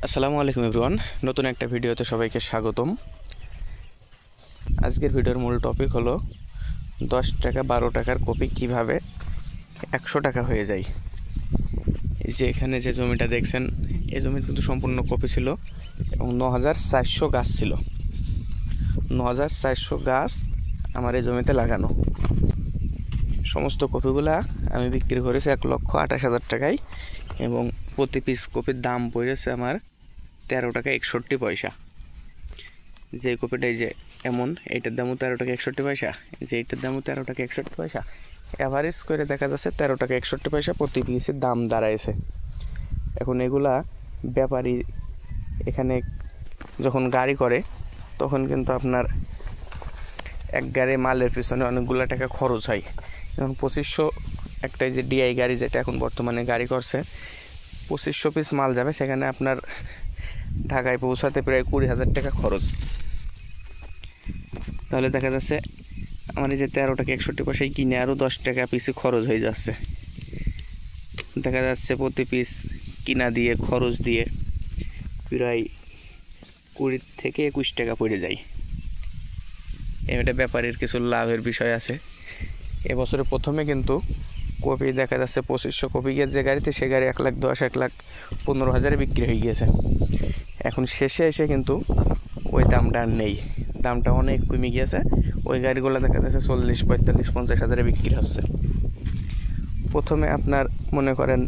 আসসালামু আলাইকুম এভরিওয়ান, নতুন একটা ভিডিওতে সবাইকে স্বাগতম। আজকের ভিডিওর মূল টপিক হলো 10 টাকা 12 টাকার কপি কিভাবে 100 টাকা হয়ে যায়। এই যে এখানে যে জমিটা দেখছেন, এই জমি কিন্তু সম্পূর্ণ কপি ছিল এবং 9400 গাছ ছিল। 9400 গাছ আমার এই জমিতে লাগানো। সমস্ত কপিগুলা আমি বিক্রি করেছি 1,28,000 টাকায় এবং প্রতি পিস কপির দাম পড়েছে আমার 13 টাকা 61 পয়সা। যে কপিটা এই যে এমন, এইটার দামও 13 টাকা 61 পয়সা, যে এইটার দামও 13 টাকা 61 পয়সা। অ্যাভারেজ করে দেখা যাচ্ছে 13 টাকা 61 পয়সা প্রতি পিসের দাম দাঁড়াইছে। এখন এগুলা ব্যাপারী এখানে যখন গাড়ি করে তখন কিন্তু আপনার এক গাড়ি মালের পিছনে অনেকগুলো টাকা খরচ হয়। যেমন 2500 একটা যে ডিআই গাড়ি যেটা এখন বর্তমানে গাড়ি করছে, 2500 পিস মাল যাবে, সেখানে আপনার ঢাকায় পৌঁছাতে প্রায় 20,000 টাকা খরচ। তাহলে দেখা যাচ্ছে আমার এই যে 13 টাকা 61 পয়সায় কিনে আরও 10 টাকা পিসে খরচ হয়ে যাচ্ছে। দেখা যাচ্ছে প্রতি পিস কিনা দিয়ে খরচ দিয়ে প্রায় 20 থেকে 21 টাকা পড়ে যায়। এটা ব্যাপারের কিছু লাভের বিষয় আছে। এবছরে প্রথমে কিন্তু কপি দেখা যাচ্ছে 2500 কপি গিয়ে যে গাড়িতে, সে গাড়ি 1,10,000 1,15,000 বিক্রি হয়ে গিয়েছে। এখন শেষে এসে কিন্তু ওই দামটা আর নেই, দামটা অনেক কমে গিয়েছে। ওই গাড়িগুলো দেখা যাচ্ছে 40, 45, 50 হাজারে বিক্রি হচ্ছে। প্রথমে আপনার মনে করেন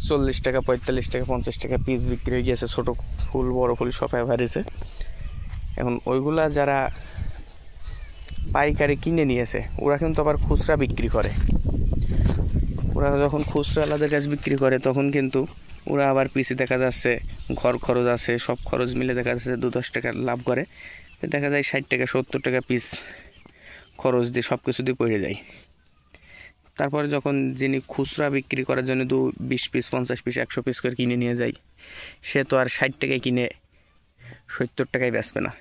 40 টাকা 45 টাকা 50 টাকা পিস বিক্রি হয়ে গিয়েছে, ছোটো ফুল বড় ফুল সব অ্যাভারেজে। এখন ওইগুলা যারা পাইকারি কিনে নিয়েছে ওরা কিন্তু আবার খুচরা বিক্রি করে। ওরা যখন খুচরাওয়ালাদের কাছে বিক্রি করে তখন কিন্তু ওরা আবার পিসে দেখা যাচ্ছে ঘর খরচ আছে, সব খরচ মিলে দেখা যাচ্ছে 2-10 টাকা লাভ করে। দেখা যায় 60 টাকা 70 টাকা পিস খরচ দিয়ে সব কিছু দিয়ে পড়ে যায়। তারপরে যখন যিনি খুচরা বিক্রি করার জন্য 20 পিস 50 পিস 100 পিস করে কিনে নিয়ে যায়, সে তো আর 60 টাকায় কিনে 70 টাকায় বেচবে না।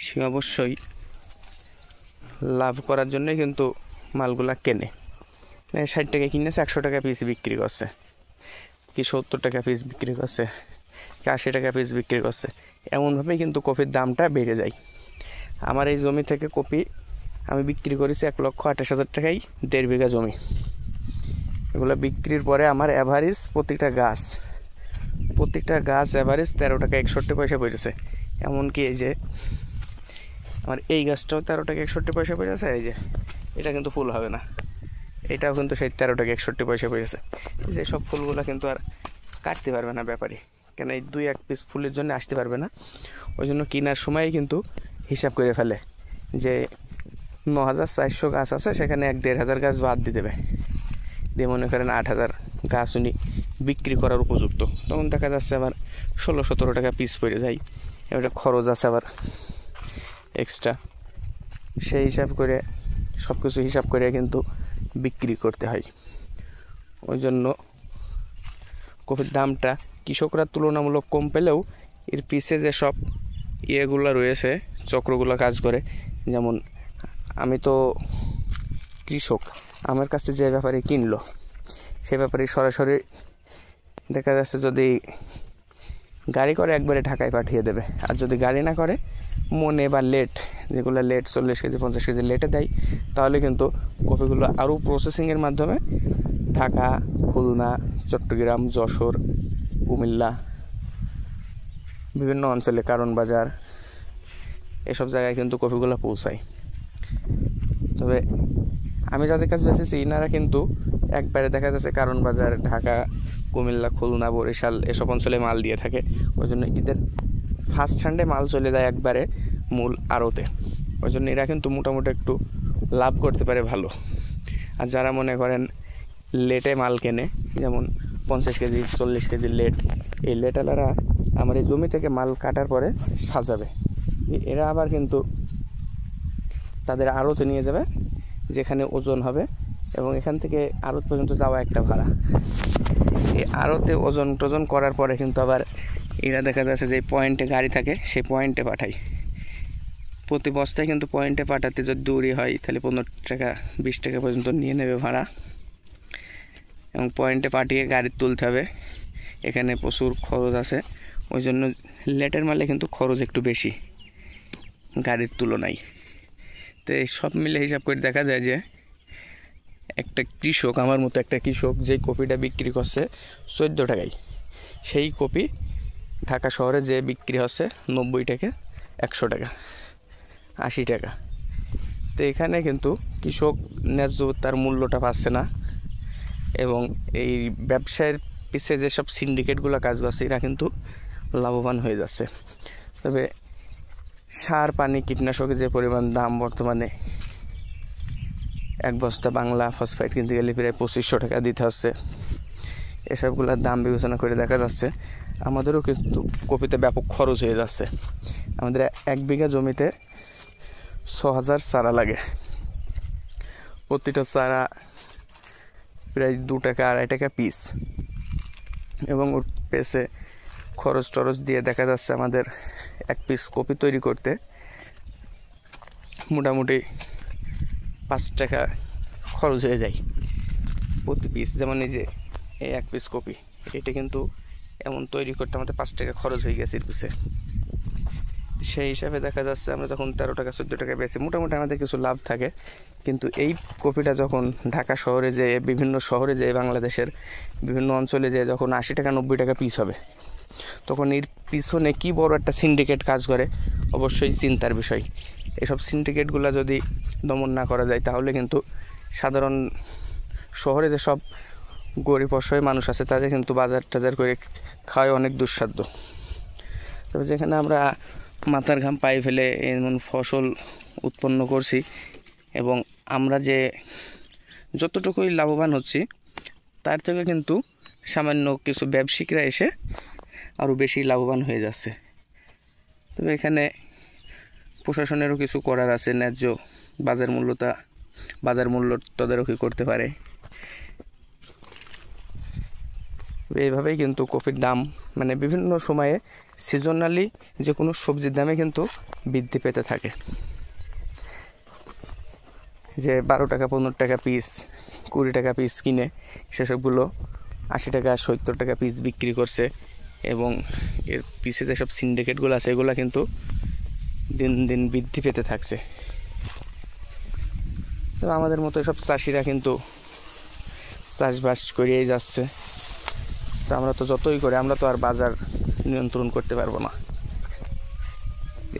সে অবশ্যই লাভ করার জন্যই কিন্তু মালগুলা কেনে। 60 টাকায় কিনেছে 100 টাকা পিস বিক্রি করছে, কি 70 টাকা পিস বিক্রি করছে, কি 80 টাকা পিস বিক্রি করছে। এমনভাবেই কিন্তু কপির দামটা বেড়ে যায়। আমার এই জমি থেকে কপি আমি বিক্রি করেছি 1,28,000 টাকায় 1.5 বিঘা জমি। এগুলো বিক্রির পরে আমার অ্যাভারেজ প্রত্যেকটা গাছ অ্যাভারেজ 13 টাকা 61 পয়সা পড়েছে। এমনকি এই যে আমার এই গাছটাও 13 টাকা 61 পয়সা পড়েছে। এই যে এটা কিন্তু ফুল হবে না, এটাও কিন্তু সেই 13 টাকা 61 পয়সা পড়েছে। যে সব ফুলগুলো কিন্তু আর কাটতে পারবে না ব্যাপারী, কেন এই 2-1 পিস ফুলের জন্য আসতে পারবে না। ওই জন্য কেনার সময় কিন্তু হিসাব করে ফেলে যে 9,400 গাছ আছে, সেখানে 1,500 গাছ বাদ দিয়ে দেবে, দিয়ে মনে করেন 8,000 গাছ উনি বিক্রি করার উপযুক্ত। তখন দেখা যাচ্ছে আবার 16-17 টাকা পিস পড়ে যায়। এবার খরচ আছে আবার এক্সট্রা, সেই হিসাব করে সব কিছু হিসাব করে কিন্তু বিক্রি করতে হয়। ওই জন্য কপির দামটা কৃষকরা তুলনামূলক কম পেলেও এর পিছে যে সব ইয়েগুলো রয়েছে, চক্রগুলো কাজ করে। যেমন আমি তো কৃষক, আমার কাছে যে ব্যাপারে কিনলো সে ব্যাপারে সরাসরি দেখা যাচ্ছে যদি গাড়ি করে একবারে ঢাকায় পাঠিয়ে দেবে, আর যদি গাড়ি না করে মনে বা লেট, যেগুলো লেট 40 কেজি 50 কেজি লেটে দেয়, তাহলে কিন্তু কপিগুলো আরও প্রসেসিংয়ের মাধ্যমে ঢাকা, খুলনা, চট্টগ্রাম, যশোর, কুমিল্লা, বিভিন্ন অঞ্চলে কারণ বাজার, এসব জায়গায় কিন্তু কপিগুলো পৌঁছায়। তবে আমি যাদের কাছে বেঁচেছি এনারা কিন্তু একবারে দেখা যাচ্ছে কারণ বাজার, ঢাকা, কুমিল্লা, খুলনা, বরিশাল এসব অঞ্চলে মাল দিয়ে থাকে। ওই জন্য ঈদের ফার্স্ট হ্যান্ডে মাল চলে যায় একবারে মূল আড়তে। ওই জন্য এরা কিন্তু মোটামুটি একটু লাভ করতে পারে ভালো। আর যারা মনে করেন লেটে মাল কেনে, যেমন 50 কেজি 40 কেজি লেট, এই লেটালারা আমার এই জমি থেকে মাল কাটার পরে সাজাবে, এরা আবার কিন্তু তাদের আড়তে নিয়ে যাবে যেখানে ওজন হবে, এবং এখান থেকে আড়ত পর্যন্ত যাওয়া একটা ভাড়া। এই আড়তে ওজন টোজন করার পরে কিন্তু আবার এরা দেখা যাচ্ছে যে পয়েন্টে গাড়ি থাকে, সেই পয়েন্টে পাঠায়। প্রতি বস্তায় কিন্তু পয়েন্টে পাঠাতে যদি দূরই হয় তাহলে 15 টাকা 20 টাকা পর্যন্ত নিয়ে নেবে ভাড়া, এবং পয়েন্টে পাঠিয়ে গাড়ি তুলতে হবে। এখানে প্রচুর খরচ আছে, ওই জন্য লেটের মালে কিন্তু খরচ একটু বেশি গাড়ির তুলনায়। তো এই সব মিলে হিসাব করে দেখা যায় যে একটা কৃষক, আমার মতো একটা কৃষক যে কপিটা বিক্রি করছে 14 টাকায়, সেই কপি ঢাকা শহরে যে বিক্রি হচ্ছে 90 টাকা, 100 টাকা, 80 টাকা। তো এখানে কিন্তু কৃষক ন্যায্য তার মূল্যটা পাচ্ছে না, এবং এই ব্যবসায়ের পিছে যেসব সিন্ডিকেটগুলো কাজ করছে এরা কিন্তু লাভবান হয়ে যাচ্ছে। তবে সার, পানি, কীটনাশকের যে পরিমাণ দাম বর্তমানে, এক বস্তা বাংলা ফসফেট কিনতে গেলে প্রায় 2500 টাকা দিতে হচ্ছে। এসবগুলোর দাম বিবেচনা করে দেখা যাচ্ছে আমাদেরও কিন্তু কপিতে ব্যাপক খরচ হয়ে যাচ্ছে। আমাদের 1 বিঘা জমিতে 6000 চারা লাগে, প্রতিটা চারা প্রায় 2 টাকা 2.5 টাকা পিস, এবং ওর পেছে খরচ টরচ দিয়ে দেখা যাচ্ছে আমাদের 1 পিস কপি তৈরি করতে মোটামুটি 5 টাকা খরচ হয়ে যায় প্রতি পিস। যেমন এই যে এই 1 পিস কপি, এটা কিন্তু এমন তৈরি করতে আমাদের 5 টাকা খরচ হয়ে গেছে এর পিছে। সেই হিসাবে দেখা যাচ্ছে আমরা যখন 13 টাকা 14 টাকা বেশি মোটামুটি আমাদের কিছু লাভ থাকে। কিন্তু এই কপিটা যখন ঢাকা শহরে যে বিভিন্ন শহরে যে বাংলাদেশের বিভিন্ন অঞ্চলে যে যখন 80 টাকা 90 টাকা পিস হবে, তখন এর পিছনে কি বড় একটা সিন্ডিকেট কাজ করে অবশ্যই চিন্তার বিষয়। এসব সিন্ডিকেটগুলো যদি দমন না করা যায় তাহলে কিন্তু সাধারণ শহরে যেসব গরিব অসহায় মানুষ আছে তাদের কিন্তু বাজার টাজার করে খাওয়া অনেক দুঃসাধ্য। তবে যেখানে আমরা মাথার ঘাম পায়ে ফেলে এমন ফসল উৎপন্ন করছি, এবং আমরা যে যতটুকুই লাভবান হচ্ছি তার থেকে কিন্তু সামান্য কিছু ব্যবসায়িকরা এসে আরও বেশি লাভবান হয়ে যাচ্ছে। তবে এখানে প্রশাসনেরও কিছু করার আছে, ন্যায্য বাজার মূল্য তদারকি করতে পারে। এইভাবেই কিন্তু কপির দাম মানে বিভিন্ন সময়ে সিজনালি যে কোনো সবজির দামে কিন্তু বৃদ্ধি পেতে থাকে। যে 12 টাকা 15 টাকা পিস, 20 টাকা পিস কিনে সেসবগুলো 80 টাকা 70 টাকা পিস বিক্রি করছে, এবং এর পিছে যেসব সিন্ডিকেটগুলো আছে এগুলো কিন্তু দিন দিন বৃদ্ধি পেতে থাকছে। তো আমাদের মতো সব চাষিরা কিন্তু চাষবাস করিয়েই যাচ্ছে। তো আমরা তো যতই করে আমরা তো আর বাজার নিয়ন্ত্রণ করতে পারবো না।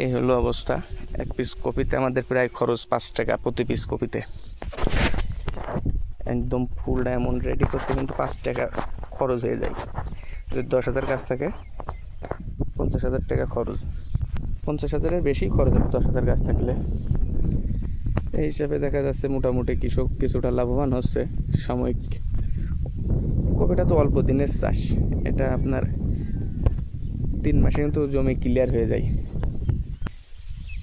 এই হলো অবস্থা। 1 পিস কপিতে আমাদের প্রায় খরচ 5 টাকা প্রতি পিস কপিতে। একদম ফুল ডায়মন্ড রেডি করতে কিন্তু 5 টাকা খরচ হয়ে যায়। যদি 10,000 গাছ থাকে 50,000 টাকা খরচ, 50,000-এর বেশি খরচ হবে 10,000 গাছ থাকলে। এই হিসাবে দেখা যাচ্ছে মোটামুটি কৃষক কিছুটা লাভবান হচ্ছে সাময়িক। কপিটা তো অল্প দিনের চাষ, এটা আপনার 3 মাসে কিন্তু জমি ক্লিয়ার হয়ে যায়।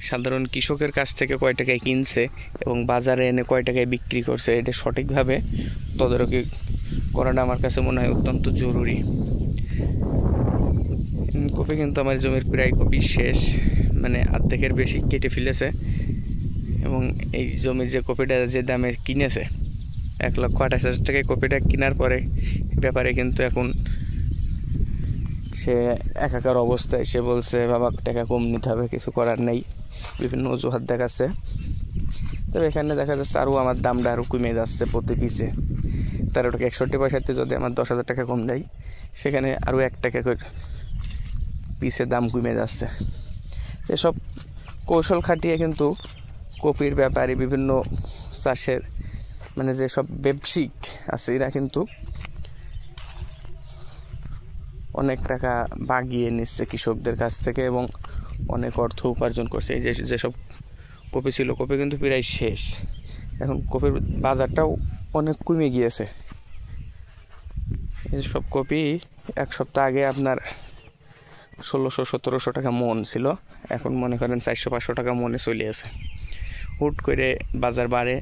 সাধারণ কৃষকের কাছ থেকে কয় টাকায় কিনছে এবং বাজারে এনে কয় টাকায় বিক্রি করছে এটা সঠিকভাবে তদারকি করাটা আমার কাছে মনে হয় অত্যন্ত জরুরি। কপি কিন্তু আমার জমির প্রায় কপি শেষ, মানে অর্ধেকের বেশি কেটে ফেলেছে, এবং এই জমির যে কপিটা যে দামে কিনেছে 1,28,000 টাকায় কপিটা কেনার পরে ব্যাপারে কিন্তু এখন সে একাকার অবস্থায়। সে বলছে বাবা টাকা কম নিতে হবে, কিছু করার নেই, বিভিন্ন অজুহাত দেখাচ্ছে। তবে এখানে দেখা যাচ্ছে আরও আমার দামটা আরও কমে যাচ্ছে প্রতি পিসে। 13 টাকা 61 পয়সাতে যদি আমার 10,000 টাকা কম দেয়, সেখানে আরও 1 টাকা করে পিসে দাম কমে যাচ্ছে। এসব কৌশল খাটিয়ে কিন্তু কপির ব্যাপারে বিভিন্ন চাষের মানে যেসব ব্যবসায়িক আছে এরা কিন্তু অনেক টাকা বাগিয়ে নিচ্ছে কৃষকদের কাছ থেকে, এবং অনেক অর্থ উপার্জন করছে। এই যেসব কপি ছিল, কপি কিন্তু প্রায় শেষ, এখন কপির বাজারটাও অনেক কমে গিয়েছে। এইসব কপি 1 সপ্তাহ আগে আপনার 1600-1700 টাকা মন ছিল, এখন মনে করেন 400-500 টাকা মনে চলে আসে। হুট করে বাজার বাড়ে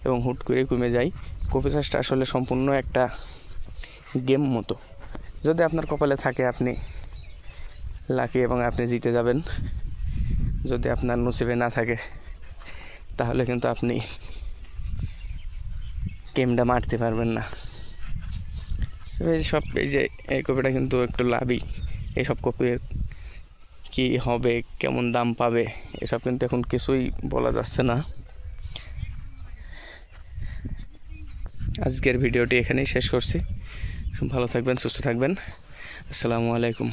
এবং হুট করে কমে যায়। কপি চাষটা আসলে সম্পূর্ণ একটা গেম মতো। যদি আপনার কপালে থাকে আপনি লাকি এবং আপনি জিতে যাবেন, যদি আপনার নসিবে না থাকে তাহলে কিন্তু আপনি গেমটা মারতে পারবেন না। সব এই যে এই কপিটা কিন্তু একটু লাভই। এইসব কপির কি হবে, কেমন দাম পাবে, এসব কিন্তু এখন কিছুই বলা যাচ্ছে না। আজকের ভিডিওটি এখানেই শেষ করছি। ভালো থাকবেন, সুস্থ থাকবেন। আসসালামু আলাইকুম।